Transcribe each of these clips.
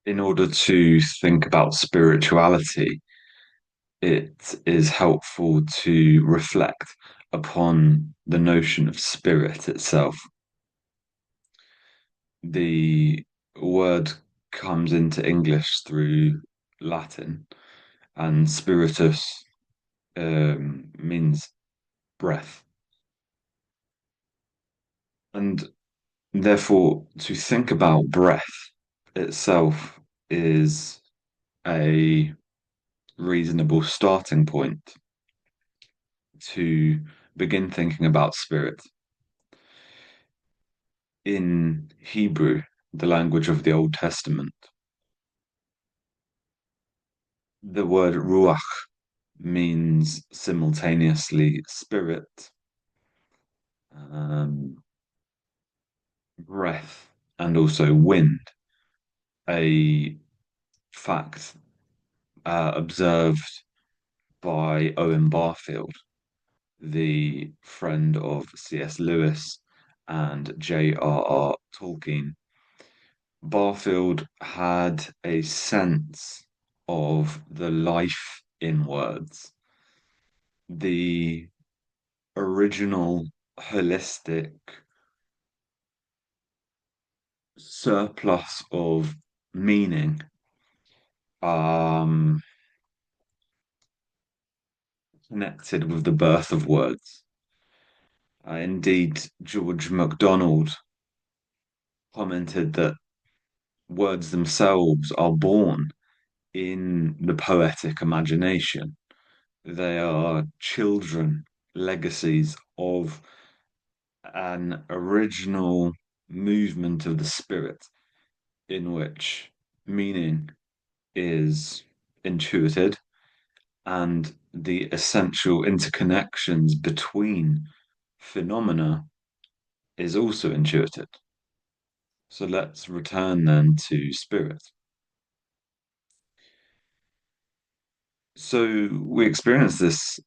In order to think about spirituality, it is helpful to reflect upon the notion of spirit itself. The word comes into English through Latin, and spiritus means breath. And therefore, to think about breath itself is a reasonable starting point to begin thinking about spirit. In Hebrew, the language of the Old Testament, the word ruach means simultaneously spirit, um, breath, and also wind, a fact observed by Owen Barfield, the friend of C.S. Lewis and J.R.R. Tolkien. Barfield had a sense of the life in words, the original holistic surplus of meaning um, connected with the birth of words. Indeed, George MacDonald commented that words themselves are born in the poetic imagination. They are children, legacies of an original movement of the spirit in which meaning is intuited and the essential interconnections between phenomena is also intuited. So let's return then to spirit. So we experience this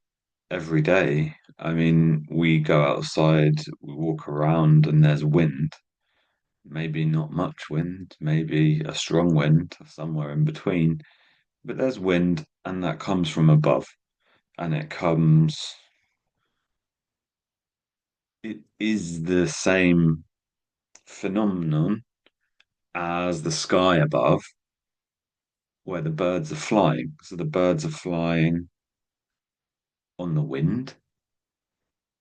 every day. I mean, we go outside, we walk around, and there's wind. Maybe not much wind, maybe a strong wind, somewhere in between. But there's wind, and that comes from above, and it is the same phenomenon as the sky above, where the birds are flying. So the birds are flying on the wind.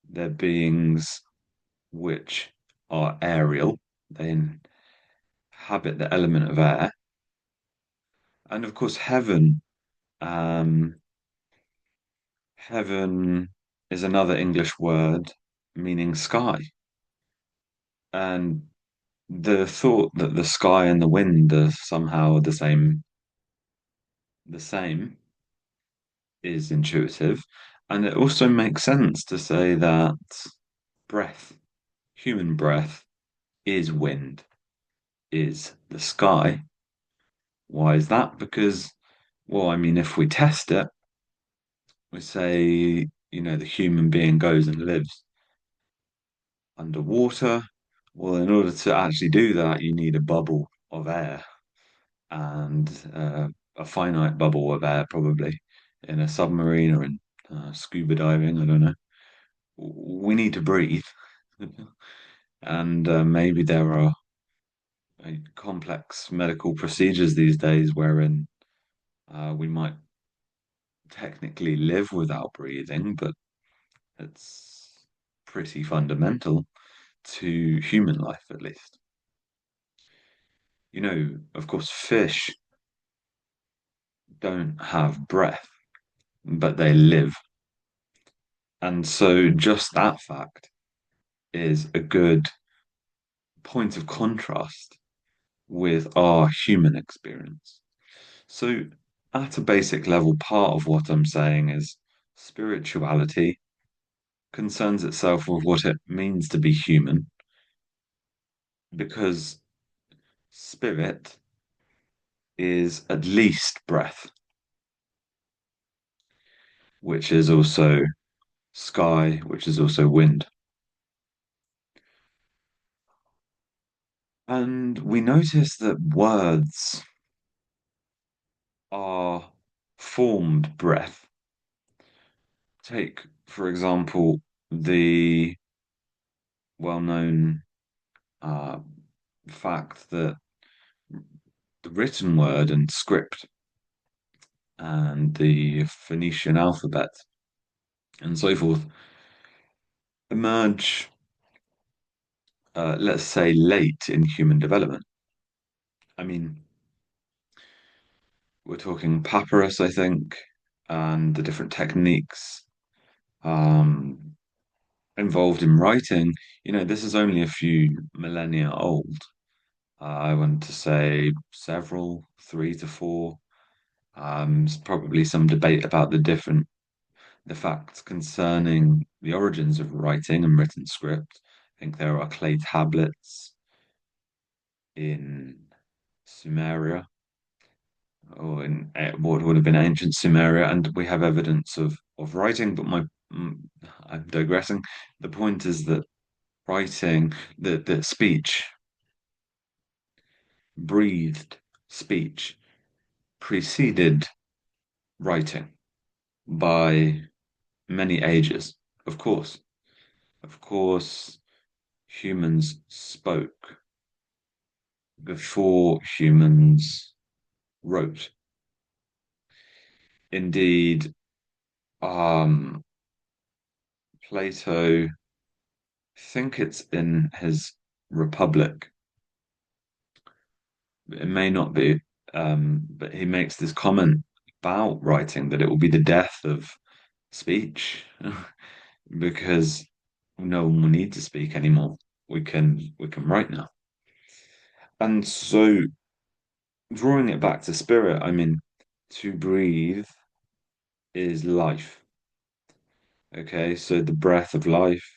They're beings which are aerial. They inhabit the element of air. And of course, um, heaven is another English word meaning sky. And the thought that the sky and the wind are somehow the same is intuitive. And it also makes sense to say that breath, human breath, is wind, is the sky. Why is that? Because, well, I mean, if we test it, we say, the human being goes and lives underwater. Well, in order to actually do that, you need a bubble of air and a finite bubble of air, probably in a submarine or in scuba diving. I don't know. We need to breathe. And maybe there are complex medical procedures these days wherein we might technically live without breathing, but it's pretty fundamental to human life, at least. Of course, fish don't have breath, but they live. And so just that fact is a good point of contrast with our human experience. So, at a basic level, part of what I'm saying is spirituality concerns itself with what it means to be human, because spirit is at least breath, which is also sky, which is also wind. And we notice that words our formed breath. Take, for example, the well-known uh, fact that the written word and script and the Phoenician alphabet and so forth emerge, let's say, late in human development. I mean, we're talking papyrus, I think, and the different techniques um, involved in writing. This is only a few millennia old. I want to say several, three to four. There's probably some debate about the facts concerning the origins of writing and written script. I think there are clay tablets in Sumeria or in what would have been ancient Sumeria, and we have evidence of writing. But mm, I'm digressing. The point is that writing, the speech, breathed speech, preceded writing by many ages. Of course, of course, humans spoke before humans wrote. Indeed, um, Plato, I think it's in his Republic. It may not be, but he makes this comment about writing that it will be the death of speech because no one will need to speak anymore. We can write now. And so drawing it back to spirit, I mean, to breathe is life. Okay, so the breath of life,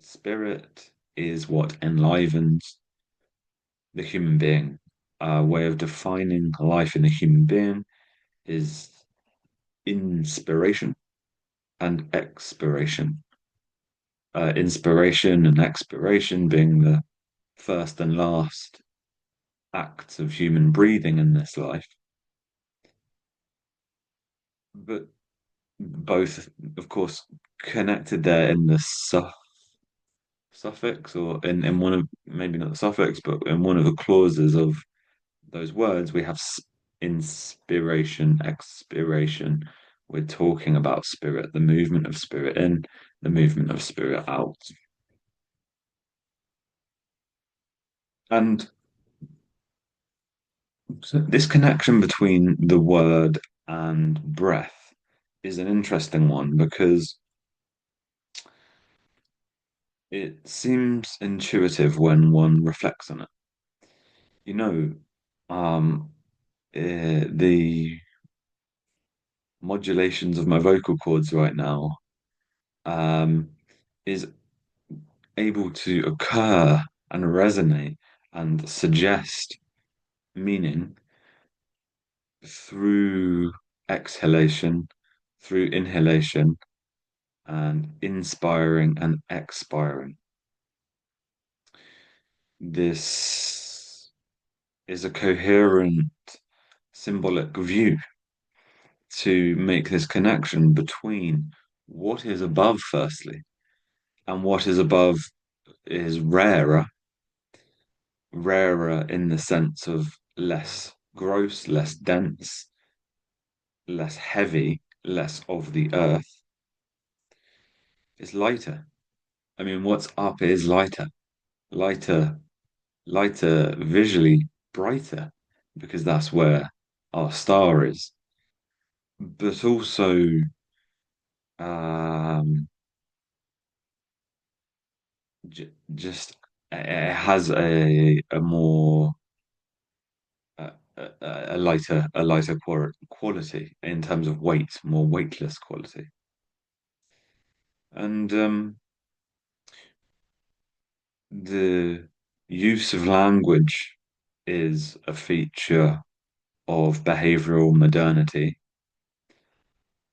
spirit is what enlivens the human being. A way of defining life in the human being is inspiration and expiration. Inspiration and expiration being the first and last acts of human breathing in this life, but both, of course, connected there in the suffix or in one of, maybe not the suffix, but in one of the clauses of those words, we have inspiration, expiration. We're talking about spirit, the movement of spirit in, the movement of spirit out. And so this connection between the word and breath is an interesting one because it seems intuitive when one reflects on it. You know, um, the modulations of my vocal cords right now um, is able to occur and resonate and suggest meaning through exhalation, through inhalation, and inspiring and expiring. This is a coherent symbolic view to make this connection between what is above, firstly, and what is above is rarer in the sense of less gross, less dense, less heavy, less of the earth. It's lighter. I mean, what's up is lighter, lighter, visually brighter, because that's where our star is. But also, um, just it has a more a lighter quality in terms of weight, more weightless quality. And the use of language is a feature of behavioral modernity.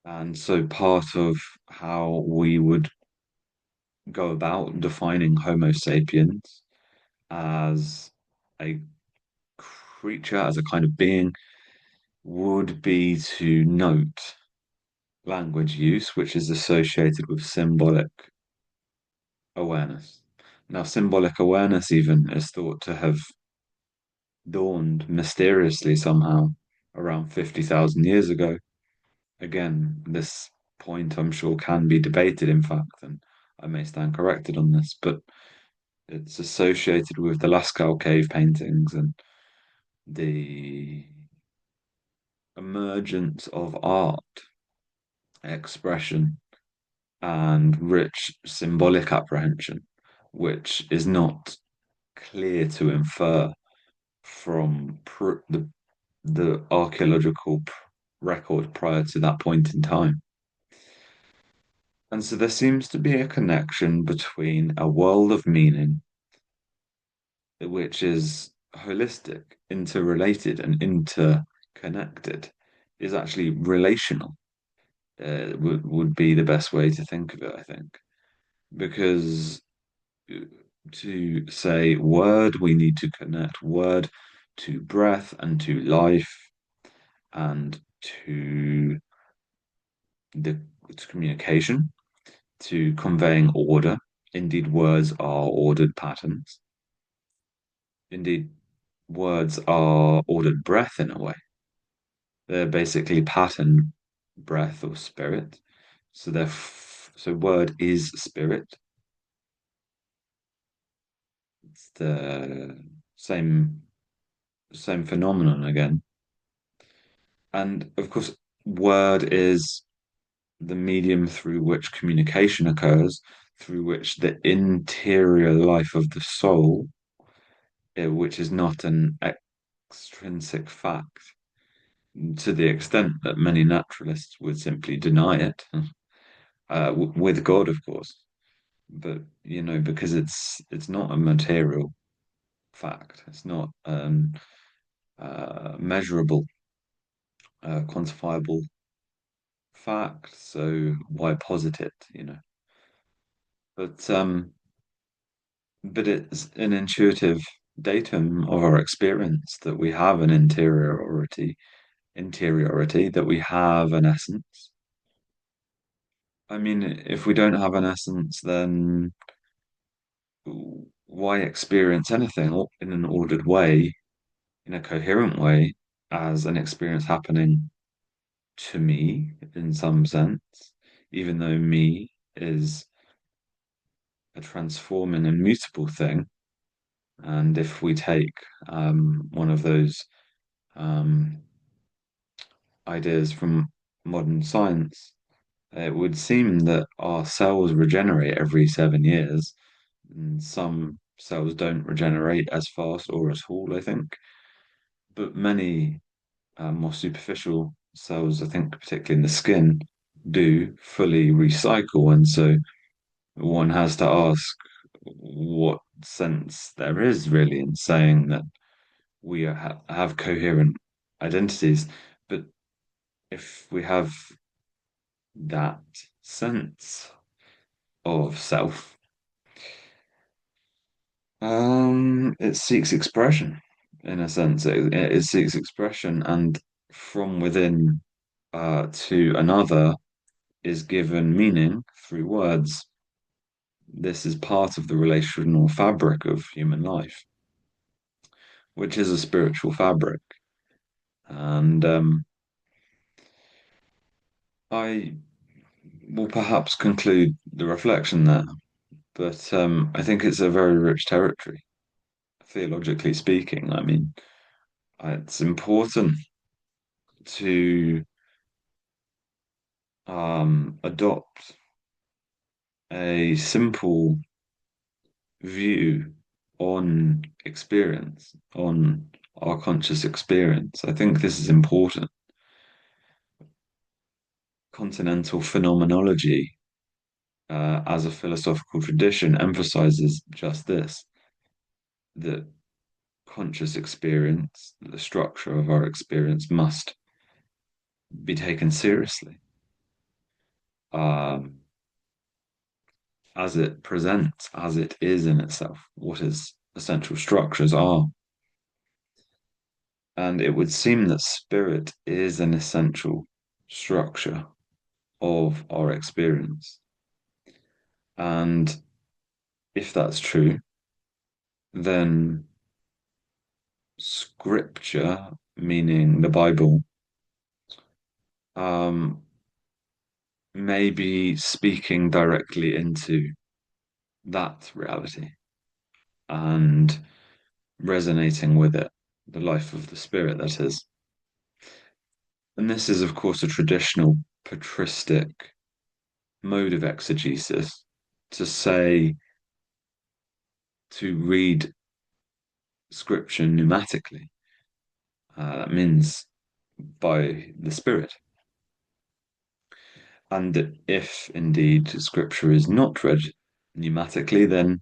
And so part of how we would go about defining Homo sapiens as a creature, as a kind of being, would be to note language use, which is associated with symbolic awareness. Now, symbolic awareness even is thought to have dawned mysteriously somehow around 50,000 years ago. Again, this point I'm sure can be debated, in fact, and I may stand corrected on this, but it's associated with the Lascaux cave paintings and the emergence of art, expression, and rich symbolic apprehension, which is not clear to infer from the archaeological record prior to that point in time. And so there seems to be a connection between a world of meaning, which is holistic, interrelated, and interconnected, is actually relational. Would be the best way to think of it, I think, because to say word, we need to connect word to breath and to life and to the to communication, to conveying order. Indeed, words are ordered patterns. Indeed, words are ordered breath in a way. They're basically pattern breath or spirit. So word is spirit. It's the same same phenomenon again. And of course, word is the medium through which communication occurs, through which the interior life of the soul, which is not an extrinsic fact, to the extent that many naturalists would simply deny it, with God, of course. But because it's not a material fact, it's not measurable, quantifiable fact. So why posit it? But but it's an intuitive datum of our experience that we have an interiority, that we have an essence. I mean, if we don't have an essence, then why experience anything in an ordered way, in a coherent way, as an experience happening to me in some sense, even though me is a transforming and mutable thing. And if we take one of those um, ideas from modern science, it would seem that our cells regenerate every 7 years, and some cells don't regenerate as fast or at all, I think. But many more superficial cells, I think, particularly in the skin, do fully recycle. And so one has to ask what sense there is really in saying that we have coherent identities. But if we have that sense of self, it seeks expression in a sense. It seeks expression, and from within to another is given meaning through words. This is part of the relational fabric of human life, which is a spiritual fabric. And I will perhaps conclude the reflection there, but I think it's a very rich territory, theologically speaking. I mean, it's important to adopt a simple view on experience, on our conscious experience. I think this is important. Continental phenomenology, as a philosophical tradition, emphasizes just this, that conscious experience, the structure of our experience must be taken seriously, um, as it presents, as it is in itself, what its essential structures are. And it would seem that spirit is an essential structure of our experience. And if that's true, then scripture, meaning the Bible, um, may be speaking directly into that reality and resonating with it, the life of the spirit, that is. And this is, of course, a traditional patristic mode of exegesis to say, to read scripture pneumatically. That means by the spirit. And if indeed scripture is not read pneumatically, then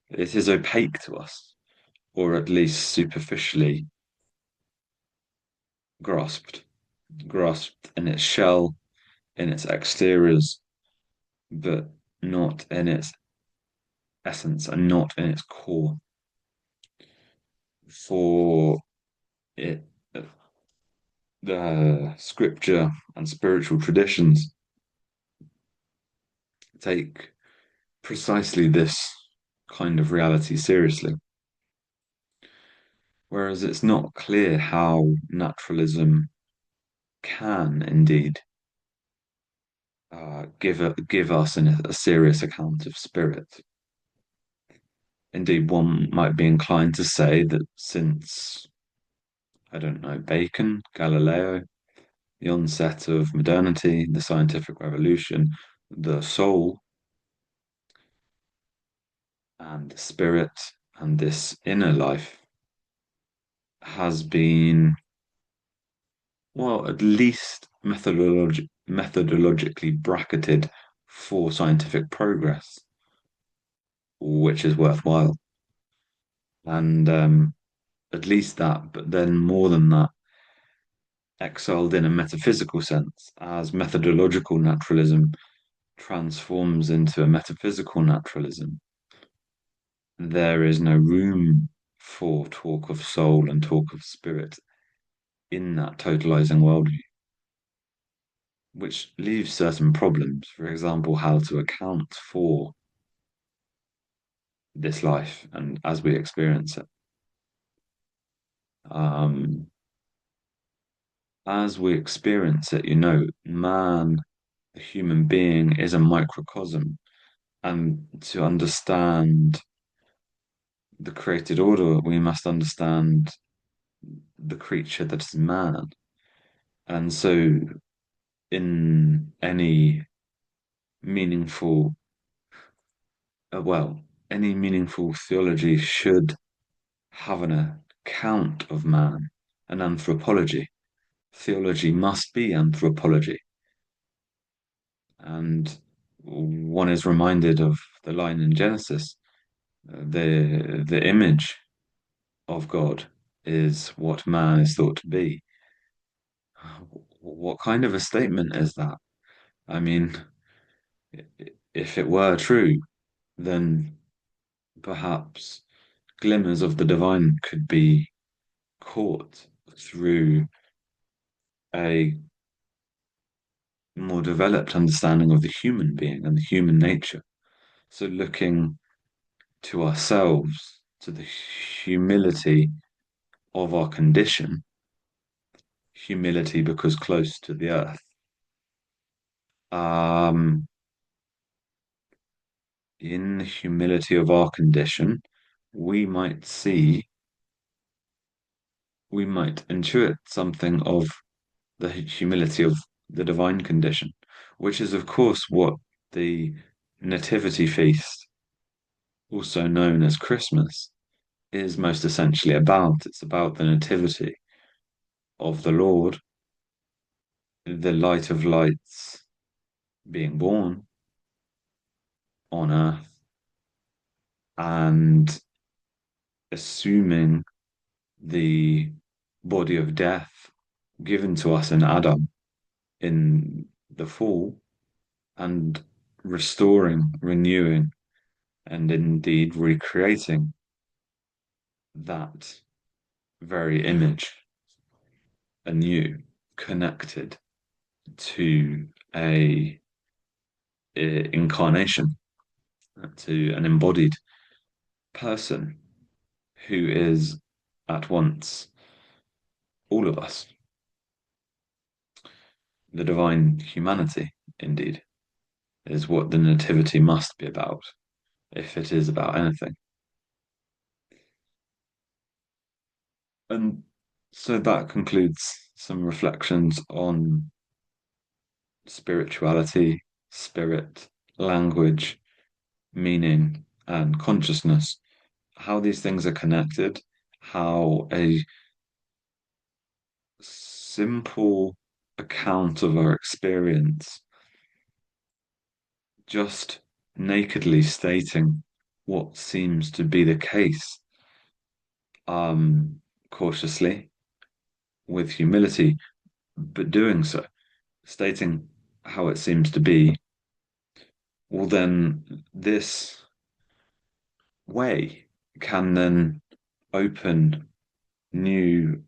it is opaque to us, or at least superficially grasped, grasped in its shell, in its exteriors, but not in its essence and not in its core. For it, the scripture and spiritual traditions take precisely this kind of reality seriously. Whereas it's not clear how naturalism can indeed give us a serious account of spirit. Indeed, one might be inclined to say that since, I don't know, Bacon, Galileo, the onset of modernity, the scientific revolution, the soul and the spirit and this inner life has been, well, at least methodologically bracketed for scientific progress, which is worthwhile. And at least that, but then more than that, exiled in a metaphysical sense, as methodological naturalism transforms into a metaphysical naturalism. There is no room for talk of soul and talk of spirit in that totalizing worldview, which leaves certain problems. For example, how to account for this life and as we experience it. Um, as we experience it, man, the human being, is a microcosm. And to understand the created order, we must understand the creature that is man. And so, in any meaningful, well, any meaningful theology should have an account of man, an anthropology. Theology must be anthropology. And one is reminded of the line in Genesis, the image of God is what man is thought to be. What kind of a statement is that? I mean, if it were true, then perhaps glimmers of the divine could be caught through a more developed understanding of the human being and the human nature. So looking to ourselves, to the humility of our condition, humility because close to the earth. Um, in the humility of our condition, we might see, we might intuit something of the humility of the divine condition, which is, of course, what the Nativity feast, also known as Christmas, is most essentially about. It's about the nativity of the Lord, the light of lights being born on earth and assuming the body of death given to us in Adam in the fall and restoring, renewing, and indeed recreating that very image. anew, connected to a, incarnation, to an embodied person who is at once all of us, the divine humanity, indeed, is what the Nativity must be about, if it is about anything. And so that concludes some reflections on spirituality, spirit, language, meaning, and consciousness, how these things are connected, how a simple account of our experience, just nakedly stating what seems to be the case, cautiously, with humility, but doing so, stating how it seems to be, well, then this way can then open new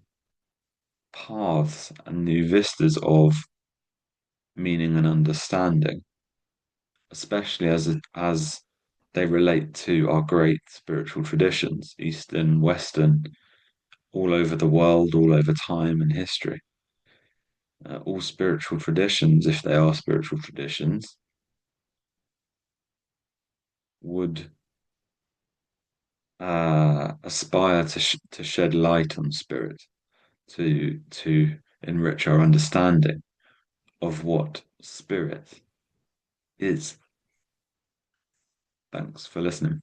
paths and new vistas of meaning and understanding, especially as they relate to our great spiritual traditions, Eastern, Western, all over the world, all over time and history. All spiritual traditions, if they are spiritual traditions, would aspire to shed light on spirit, to enrich our understanding of what spirit is. Thanks for listening.